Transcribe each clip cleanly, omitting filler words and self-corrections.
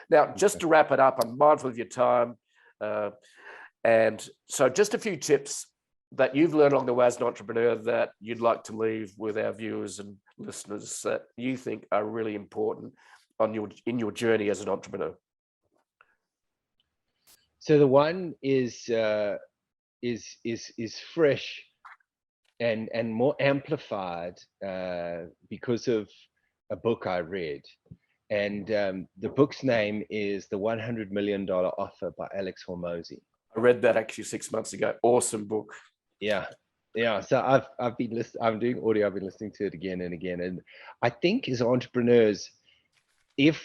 Now, just to wrap it up, I'm mindful of your time. And so just a few tips that you've learned along the way as an entrepreneur that you'd like to leave with our viewers and listeners that you think are really important in your journey as an entrepreneur. So the one is fresh and more amplified because of a book I read. And the book's name is The $100 Million Offer by Alex Hormozi. I read that actually 6 months ago. Awesome book. Yeah. So I'm doing audio. I've been listening to it again and again. And I think as entrepreneurs, if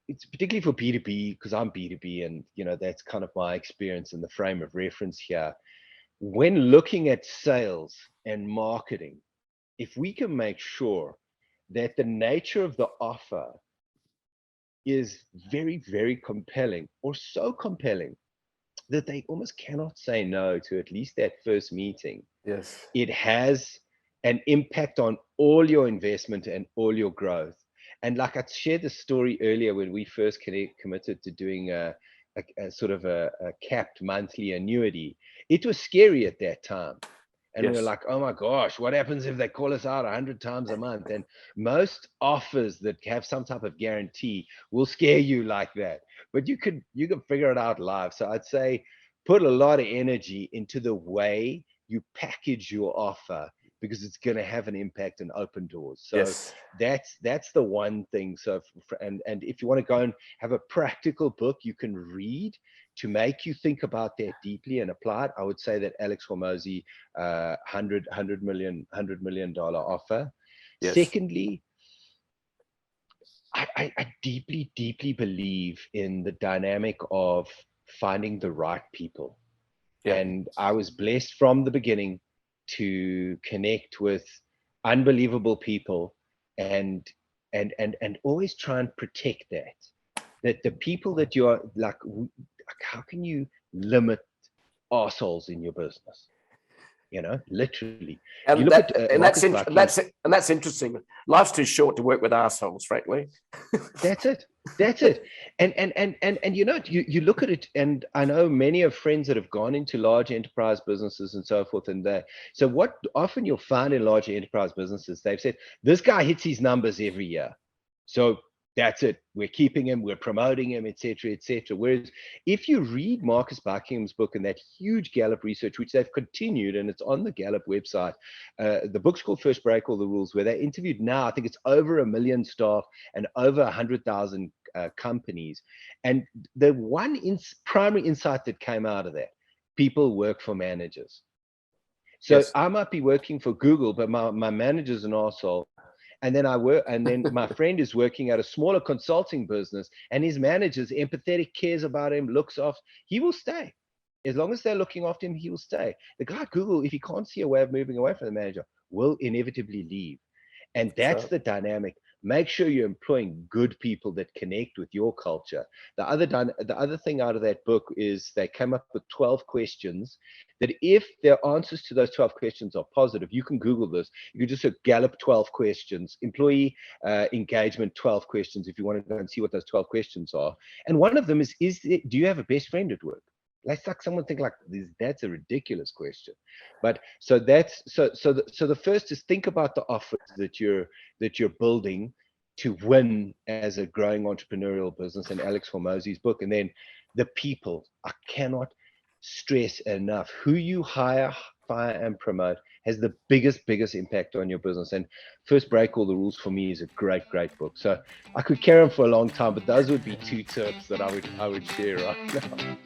it's particularly for B2B, because I'm B2B and, that's kind of my experience in the frame of reference here. When looking at sales and marketing, if we can make sure that the nature of the offer is very, very compelling, or so compelling that they almost cannot say no to at least that first meeting. Yes. It has an impact on all your investment and all your growth. And like I shared the story earlier when we first committed to doing a sort of a capped monthly annuity, it was scary at that time. And we were like, oh my gosh, what happens if they call us out 100 times a month? And most offers that have some type of guarantee will scare you like that. But you can figure it out live. So I'd say put a lot of energy into the way you package your offer, because it's going to have an impact and open doors. So that's the one thing. So and if you want to go and have a practical book you can read to make you think about that deeply and apply it, I would say that Alex Hormozi, $100 million offer. Yes. Secondly, I deeply, deeply believe in the dynamic of finding the right people. Yeah. And I was blessed from the beginning to connect with unbelievable people and always try and protect that the people that you're like, how can you limit assholes in your business? Literally. And that's interesting. Life's too short to work with assholes, frankly. That's it. And you look at it, and I know many of friends that have gone into large enterprise businesses and so forth. And so what often you'll find in large enterprise businesses, they've said, this guy hits his numbers every year, so that's it. We're keeping him, we're promoting him, etc., etc. Whereas if you read Marcus Buckingham's book and that huge Gallup research, which they've continued, and it's on the Gallup website, the book's called First Break All the Rules, where they interviewed now, I think it's over 1 million staff and over 100,000 companies. And the one primary insight that came out of that, people work for managers. So yes. I might be working for Google, but my manager's an arsehole. And then my friend is working at a smaller consulting business, and his manager's empathetic, cares about him, looks after. He will stay. As long as they're looking after him, he will stay. The guy at Google, if he can't see a way of moving away from the manager, will inevitably leave. And that's the dynamic. Make sure you're employing good people that connect with your culture. The other thing out of that book is they came up with 12 questions that if their answers to those 12 questions are positive, you can Google this. You can just search Gallup 12 questions, employee engagement 12 questions, if you want to go and see what those 12 questions are. And one of them is do you have a best friend at work? Let's like someone think like that's a ridiculous question. But so the first is think about the offers that you're building to win as a growing entrepreneurial business, in Alex Hormozi's book. And then the people. I cannot stress enough, who you hire, fire, and promote has the biggest impact on your business. And First Break All the Rules for me is a great book. So I could carry on for a long time, but those would be 2 tips that I would share right now.